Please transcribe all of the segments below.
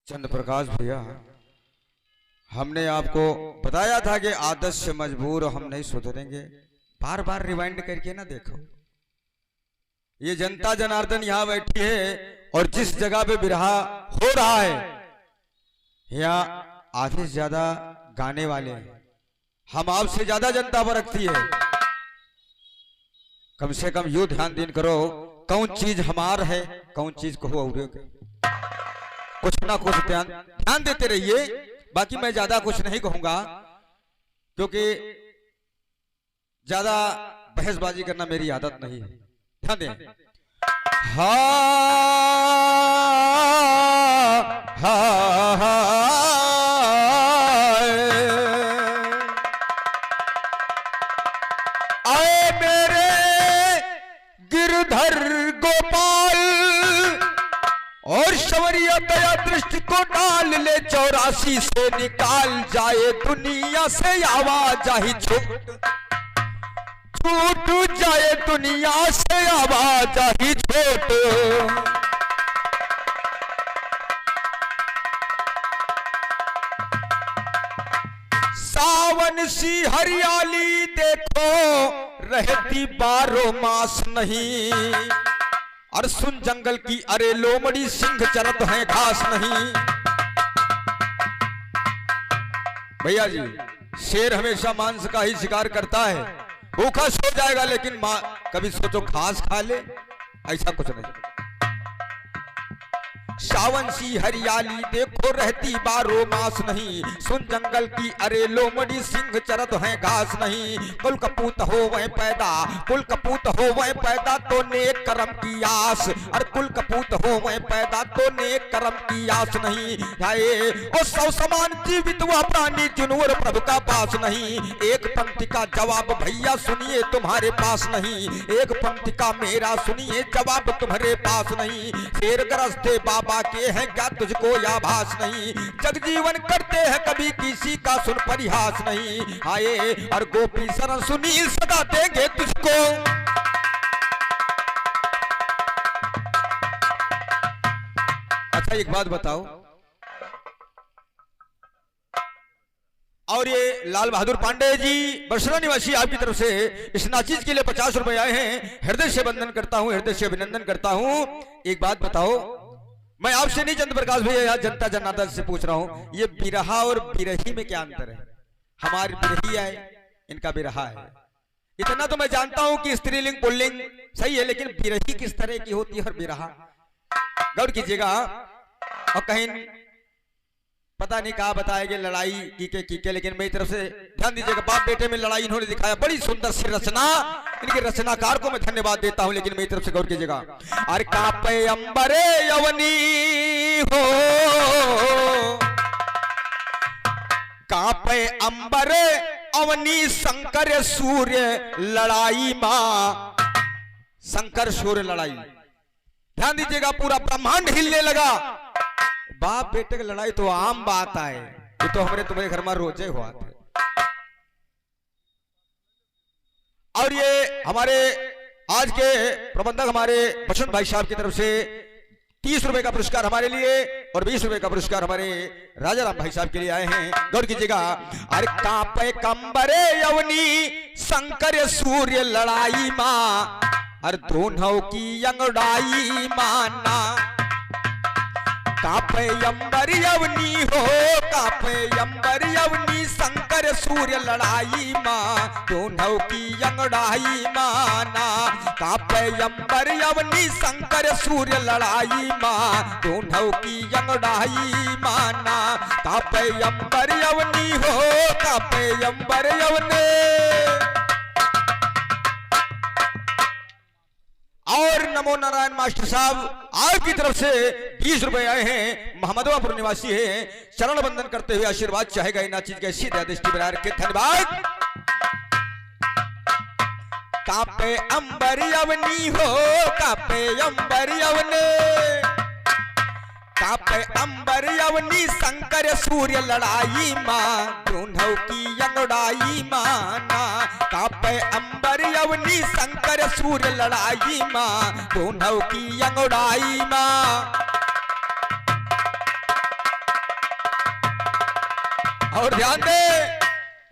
चंद्र प्रकाश भैया, हमने आपको बताया था कि आदत से मजबूर हम नहीं सुधरेंगे। बार बार रिवाइंड करके ना देखो। ये जनता जनार्दन यहाँ बैठी है और जिस जगह पे बिरहा हो रहा है यहाँ आधे से ज्यादा गाने वाले हैं। हम आपसे ज्यादा जनता पर रखती है। कम से कम यू ध्यान दिन करो कौन चीज हमार है, कौन चीज को हो, कुछ ना कुछ ध्यान देते रहिए। बाकी मैं ज्यादा कुछ नहीं कहूंगा क्योंकि ज्यादा बहसबाजी करना मेरी आदत नहीं है। ध्यान दें। हा हा हा आए मेरे गिरधर गोपाल और शवरिया दया दृष्टि को डाल ले 84 से निकाल जाए दुनिया से आवाजाही छूट जाए दुनिया से आवाजाही छूट। सावन सी हरियाली देखो रहती 12 मास नहीं, और सुन जंगल की अरे लोमड़ी सिंह चरत है घास नहीं। भैया जी, शेर हमेशा मांस का ही शिकार करता है। भूखा सो जाएगा लेकिन कभी सोचो घास खा ले, ऐसा कुछ नहीं। सावन सी हरियाली देखो रहती 12 मास नहीं, सुन जंगल की अरे लोमड़ी सिंह चरत है घास नहीं। कुल कपूत हो वह पैदा, कुल कपूत हो वह पैदा तो नेक कर्म की आस, और कुल कपूत हो वह पैदा तो नेक कर्म की आस नहीं। हाय ओ सौ समान जीवित वह प्राणी जिनवर प्रभु का पास नहीं। एक पंक्ति का जवाब भैया सुनिए तुम्हारे पास नहीं, एक पंक्ति का मेरा सुनिए जवाब तुम्हारे पास नहीं। शेर गरजते बाबा के हैं क्या तुझको या भास नहीं, जगजीवन करते हैं कभी किसी का सुन परिहास नहीं। आए और गोपी शरण सुनील सदा देंगे तुझको। अच्छा एक बात बताओ, और ये लाल बहादुर पांडे जी बरसना निवासी आपकी तरफ से इस नाचीज के लिए 50 रुपए आए हैं। हृदय से वंदन करता हूं, हृदय से अभिनंदन करता हूं। एक बात बताओ, मैं आपसे नहीं चंद्र प्रकाश भैया, यहाँ जनता जनार्दन से पूछ रहा हूं, ये बिरहा और बिरही में क्या अंतर है? हमारी बिरही है, इनका बिरहा है। इतना तो मैं जानता हूं कि स्त्रीलिंग पुल्लिंग सही है, लेकिन बिरही किस तरह की होती है और बिरहा? गौर कीजिएगा। और कहीं पता नहीं कहा बताएंगे लड़ाई की लेकिन मेरी तरफ से ध्यान दीजिएगा। बाप बेटे में लड़ाई इन्होंने दिखाया, बड़ी सुंदर सी रचना। इनके रचनाकार को मैं धन्यवाद देता हूं, लेकिन मेरी तरफ से गौर कीजिएगा। अरे कांपे अंबरे यवनी हो, कांपे अंबरे अवनी शंकर सूर्य लड़ाई मां, शंकर सूर्य लड़ाई। ध्यान दीजिएगा, पूरा ब्रह्मांड हिलने लगा। बाप बेटे की लड़ाई तो आम बात है, ये तो हमारे तुम्हारे घर में रोजे हुआ थे। और ये हमारे आज के प्रबंधक हमारे बसंत भाई साहब की तरफ से 30 रुपए का पुरस्कार हमारे लिए और 20 रुपए का पुरस्कार हमारे राजा राम भाई साहब के लिए आए हैं। गौर कीजिएगा। अरे कांपे कंबरे यवनी शंकर सूर्य लड़ाई मां, और दोनों की अंगड़ाई माना। कांपे अंबर यवनी हो, कांपे अंबर यवनी शंकर सूर्य लड़ाई मां, दोनों की अंगड़ाई माना। कांपे अंबर यवनी शंकर सूर्य लड़ाई मां, दोनों की अंगड़ाई माना। कांपे अंबर यवनी हो, कांपे अंबर यवनी। और नमो नारायण मास्टर साहब आपकी तरफ से 20 रुपए आए हैं। मोहम्मदवापुर निवासी हैं, चरण बंदन करते हुए आशीर्वाद चाहेगा इन चीज के सीधा दृष्टि बना रखे। धन्यवाद। कांपे अंबर यवनी हो, कांपे अंबर यवनी, कांपे अंबर यवनी शंकर सूर्य लड़ाई मां, दोनों की अंगड़ाई माना। कांपे अंबर यवनी शंकर सूर्य लड़ाई मां, दोनों की अंगड़ाई मां। और ध्यान दे,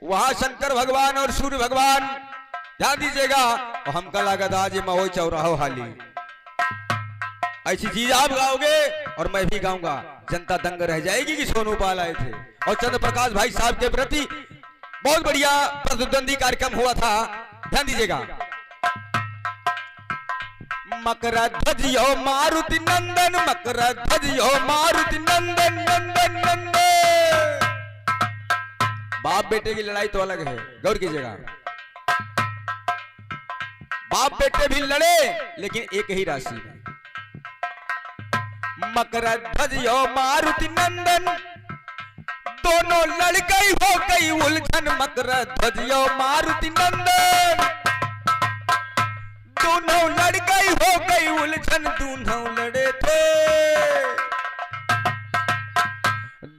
वहां शंकर भगवान और सूर्य भगवान, ध्यान दीजिएगा। और हम कला गदा जी मवो चौराहो हाली, ऐसी चीज आप गाओगे और मैं भी गाऊंगा, जनता दंग रह जाएगी कि सोनू पाल आए थे। और चंद्र प्रकाश भाई साहब के प्रति बहुत बढ़िया प्रतिद्वंदी कार्यक्रम हुआ था, ध्यान दीजिएगा। मकर ध्वजियो मारुति नंदन, मकर ध्वजियो मारुति नंदन, नंदन नंदन। बाप बेटे की लड़ाई तो अलग है, गौर कीजिएगा। बाप बेटे भी लड़े लेकिन एक ही राशि में। मकर ध्वजियो मारुति नंदन, दोनों लड़ गई हो गई उलझन। मकर ध्वजियो मारुति नंदन, दोनों लड़ गई हो गई उलझन। दोनों लड़े थे,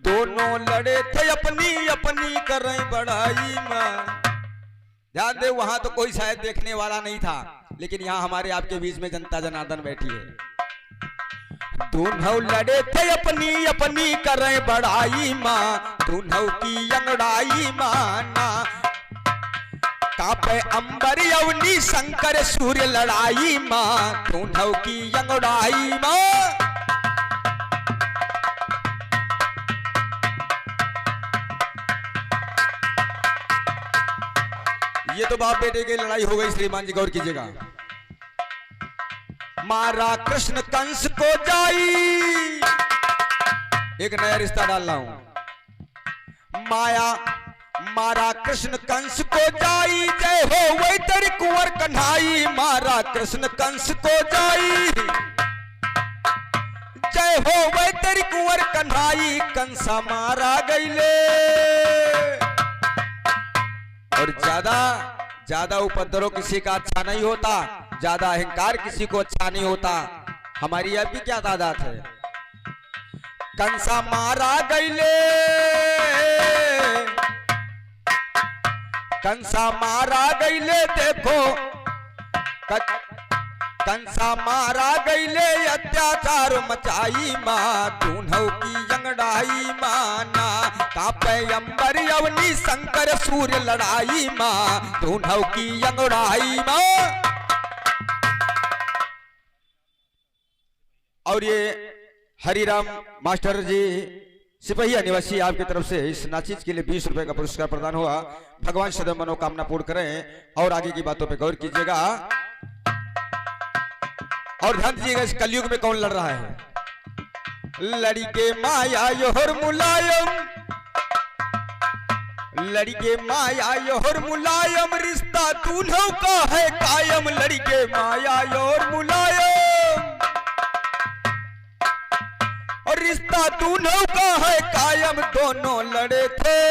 दोनों लड़े थे अपनी अपनी करें बड़ाई मां। ध्यान दे, वहां तो कोई शायद देखने वाला नहीं था, लेकिन यहाँ हमारे आपके बीच में जनता जनार्दन बैठी है। दोनों लड़े थे अपनी अपनी करें बड़ाई मां, दोनों की अंगड़ाई माना। कापे अंबर अवनी शंकर सूर्य लड़ाई मां, दोनों की अंगड़ाई मां। ये तो बाप बेटे की लड़ाई हो गई श्रीमान जी, गौर कीजिएगा। मारा कृष्ण कंस को जाई, एक नया रिश्ता डाल रहा हूं। माया मारा कृष्ण कंस को जाई, जय हो वही तेरी कुंवर कन्हाई। मारा कृष्ण कंस को जाई, जय हो वही तेरी कुंवर कन्हाई। कंसा मारा गईले, और ज्यादा उपद्रव किसी का अच्छा नहीं होता, ज्यादा अहंकार किसी को अच्छा नहीं होता। हमारी अब भी क्या तादाद है। कंसा मारा गईले, कंसा मारा गईले, देखो कंसा मारा गईले, अत्याचार मचाई मां, दोनों की अंगड़ाई माना। कापे अंबर अवनी शंकर सूर्य लड़ाई मां, दोनों की अंगड़ाई मां। और ये हरिराम मास्टर जी सिपहिया निवासी आपकी तरफ से इस नाचीज के लिए 20 रुपए का पुरस्कार प्रदान हुआ। भगवान सदैव मनोकामना पूर्ण करें। और आगे की बातों पे गौर कीजिएगा और ध्यान दीजिएगा, इस कलयुग में कौन लड़ रहा है। लड़ी के माया योहर मुलायम, लड़ी के माया योहर मुलायम, रिश्ता दोनों का है कायम। लड़ी के माया योहर मुलायम, और रिश्ता दोनों का है कायम। दोनों लड़े थे,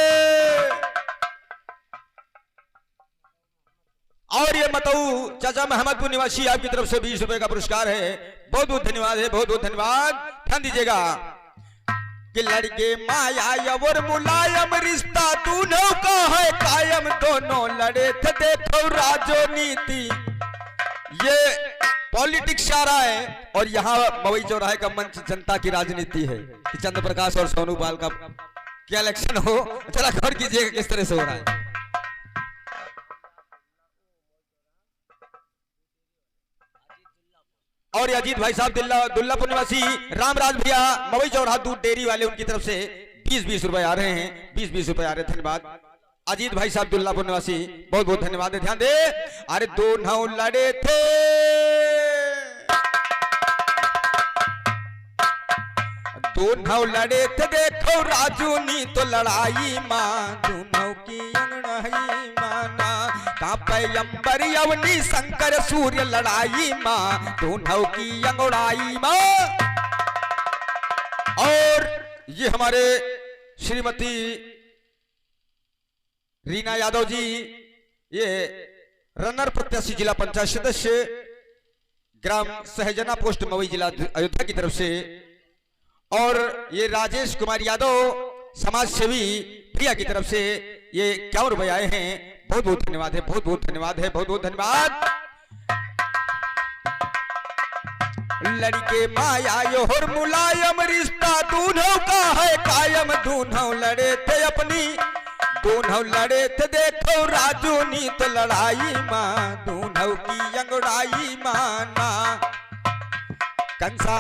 और ये मतऊ चाचा महमदपुर निवासी आपकी तरफ से 20 रुपए का पुरस्कार है। बहुत बहुत धन्यवाद है, बहुत बहुत धन्यवाद। ध्यान दीजिएगा कि लड़के माया यवर मुलायम, रिश्ता दोनों का है कायम। दोनों लड़े थे, देखो राजनीति, ये पॉलिटिक्स आ रहा है। और यहाँ मवई चौराहे का मंच जनता की राजनीति है कि चंद्र प्रकाश और सोनू पाल का क्या इलेक्शन हो। चला गौर कीजिएगा किस तरह से हो रहा है। और अजीत भाई साहब दुल्लापुर निवासी रामराज भैया मवई चौराहा दूध डेयरी वाले, उनकी तरफ से 20-20 रुपए आ रहे हैं, 20-20 रुपए आ रहे हैं। धन्यवाद अजीत भाई साहब दुल्लापुर निवासी, बहुत बहुत धन्यवाद है। ध्यान दे, अरे दोनों लड़े थे, दोनों लड़े थे, देखो राजू नी तो लड़ाई मां, दोनों की अंगड़ाई माना। कापे अंबर अवनी शंकर सूर्य लड़ाई मां, दोनों की अंगड़ाई मां। और ये हमारे श्रीमती रीना यादव जी, ये रनर प्रत्याशी जिला पंचायत सदस्य ग्राम सहजना पोस्ट मवई जिला अयोध्या की तरफ से। और ये राजेश कुमार यादव समाज सेवी प्रिया की तरफ से ये 51 रुपए आए हैं। बहुत बहुत धन्यवाद है, बहुत बहुत धन्यवाद है, बहुत बहुत धन्यवाद। लड़के माया योहर मुलायम, रिश्ता दोनों का है कायम। हम दूनों लड़े थे अपनी, दूनों लड़े थे देखो राजू नी तो लड़ाई माँ, दूनों की अंगड़ाई माना। कंसा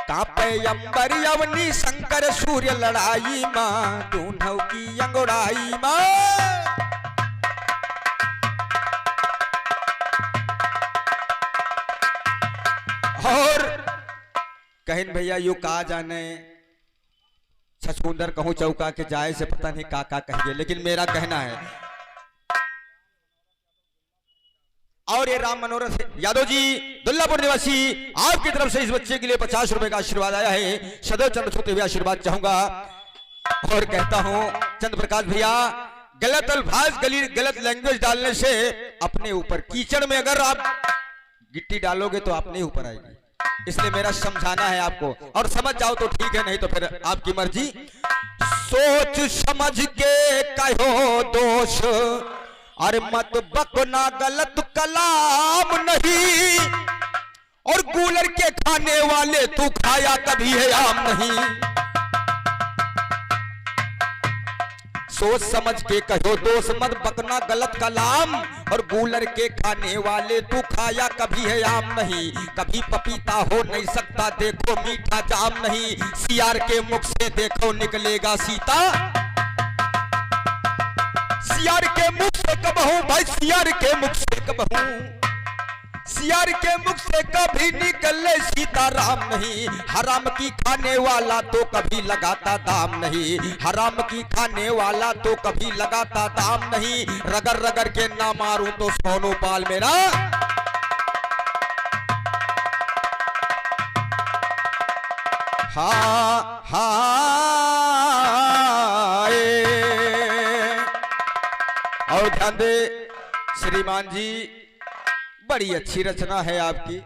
कांपे अंबर यवनी शंकर सूर्य लड़ाई माँ, दूनों की अंगड़ाई माँ। और कहिन भैया यू का जाने छछूंदर कहूं चौका के जाए से पता नहीं का कहिए, लेकिन मेरा कहना है। और ये राम मनोरथ यादव जी दुल्लापुर निवासी, आपकी तरफ से इस बच्चे के लिए 50 रुपए का आशीर्वाद आया है। सदैव चंद्र छूते हुए आशीर्वाद चाहूंगा और कहता हूं चंद्र प्रकाश भैया, गलत अल्फाज गलत लैंग्वेज डालने से अपने ऊपर कीचड़ में अगर आप गिट्टी डालोगे तो अपने ऊपर आएगी, इसलिए मेरा समझाना है आपको। और समझ जाओ तो ठीक है, नहीं तो फिर आपकी मर्जी। सोच समझ के कहो दोष, अरे मत बकना गलत कलाम नहीं, और गूलर के खाने वाले तू खाया कभी है आम नहीं। सोच समझ के कहो दोष मत बकना गलत कलाम, और गूलर के खाने वाले तू खाया कभी है आम नहीं। कभी पपीता हो नहीं सकता देखो मीठा जाम नहीं, सियार के मुख से देखो निकलेगा सीता। सियार के मुख से कब हूं भाई, सियार के मुख से कब हूं, सियार के मुख से कभी निकले सीताराम नहीं। हराम की खाने वाला तो कभी लगाता दाम नहीं, हराम की खाने वाला तो कभी लगाता दाम नहीं। रगड़ रगड़ के ना मारूं तो सोनू पाल मेरा। हाँ हाँ और ध्यान दे श्रीमान जी, बड़ी अच्छी रचना है आपकी।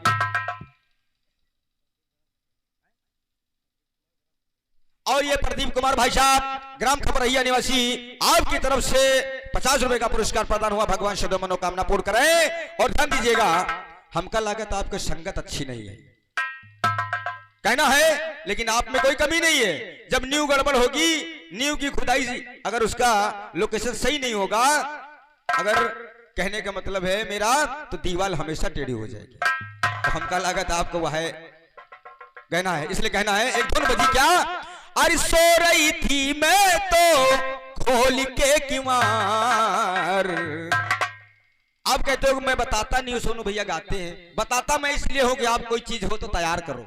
और ये प्रदीप कुमार भाई साहब ग्राम खपरहिया निवासी, आपकी तरफ से 50 रुपए का पुरस्कार प्रदान हुआ। भगवान सदैव मनोकामना पूर्ण करे। और ध्यान दीजिएगा, हमका लागत आपकी संगत अच्छी नहीं है कहना है, लेकिन आप में कोई कमी नहीं है। जब नींव गड़बड़ होगी, नींव की खुदाई अगर उसका लोकेशन सही नहीं होगा, अगर कहने का मतलब है मेरा, तो दीवार हमेशा टेढ़ी हो जाएगी। तो हमका लागत आपको वह कहना है, इसलिए कहना है। एक धुन बजी क्या, अरे सो रही थी मैं तो खोल के किवार। आप कहते हो मैं बताता नहीं हूं, सोनू भैया गाते हैं। बताता मैं इसलिए हूं कि आप कोई चीज हो तो तैयार करो।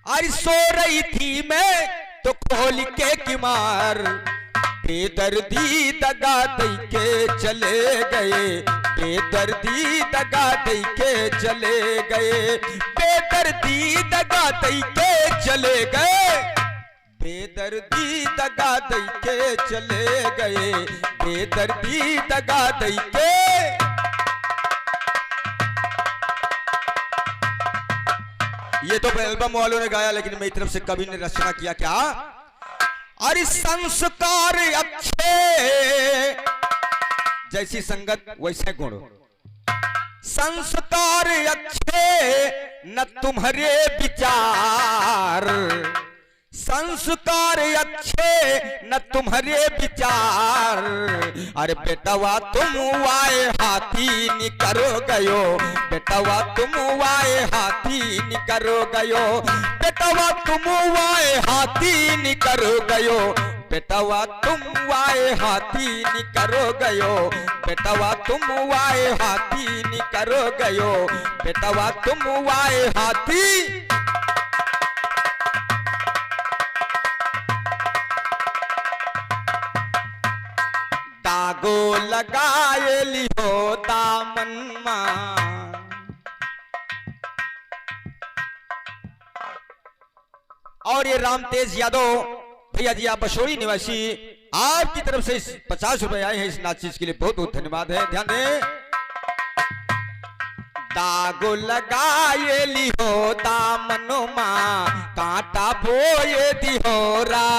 अरे सो रही थी मैं तो खोल के किवार, बेदर्दी दगा दई के चले गए, बेदर्दी दगा दई के चले गए, बेदर्दी दगा दई के चले गए, बेदर्दी दगा दई के चले गए, बेदर्दी दगा दई के। ये तो एल्बम वालों ने गाया, लेकिन मेरी तरफ से कवि ने रचना किया क्या, अरे संस्कार अच्छे जैसी संगत वैसे गुण, संस्कार अच्छे न तुम्हारे विचार, संस्कार अच्छे न तुम्हारे विचार। अरे बेटवा तुम वाए हाथी निकरो गयो, बेटवा तुम वाए हाथी निकरो गयो, बेटवा तुम वाए हाथी निकरो गयो, बेटवा तुम वाए हाथी निकरो गयो, बेटवा तुम वाए हाथी निकरो गयो, बेटवा तुम वाए हाथी। दागो लगाए लियो दामन मां, और ये राम तेज यादव भैया जी, आप बशोरी निवासी, आपकी तरफ से 50 रुपए आए हैं इस नाच चीज के लिए, बहुत बहुत धन्यवाद है। ध्यान दें, दागो लगाए लियो दामन मां, कांटा बोए दिहोरा,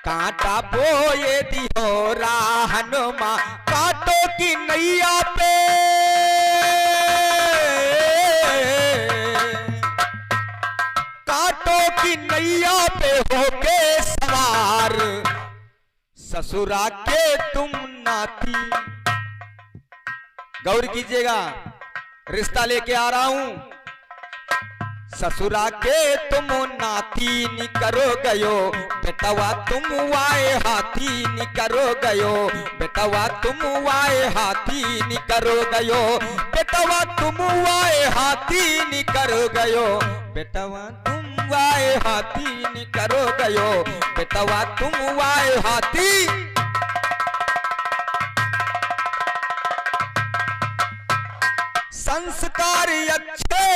कांटा बोए दिहोरा हनुमा, कांटों की नैया पे कांटों की नैया पे होके सवार, ससुरा के तुम नाती। गौर कीजिएगा, रिश्ता लेके आ रहा हूं, ससुरा के तुम नाती निकरो गयो, बेटवा तुम वाए हाथी निकरो गयो, बेटवा तुम वाए हाथी निकरो गयो, बेटवा तुम वाए हाथी निकरो गयो, बेटवा तुम वाए हाथी निकरो गयो, बेटवा तुम वाए हाथी। संस्कार अच्छे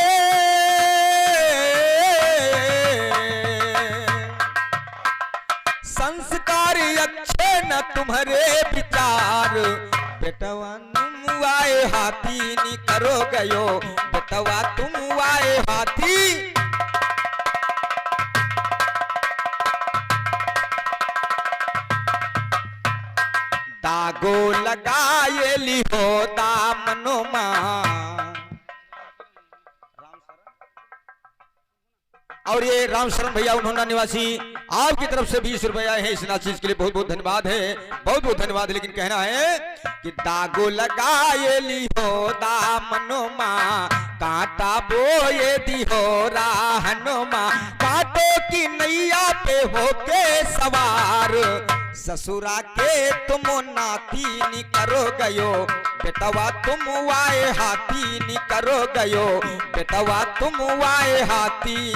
संस्कार अच्छे न तुम्हारे विचार, बेटवा तुम आए हाथी निकरो गयो, बेटवा तुम आए हाथी। दागो लगाए लिहो दामनो मां। और ये राम शरण भैया उन्होंने निवासी आपकी तरफ से 20 रुपया है, इस नाचीज के लिए बहुत बहुत धन्यवाद है, बहुत बहुत धन्यवाद। लेकिन कहना है कि दागो लगाए लिहो दामनो मां, कांटा बोए दिहो राहनो मां, कांटों की नैया पे होके सवार, ससुरा के तुम नाती निकरो गयो, बेटवा तुम वाए हाथी निकरो गयो, बेटवा तुम वाए हाथी।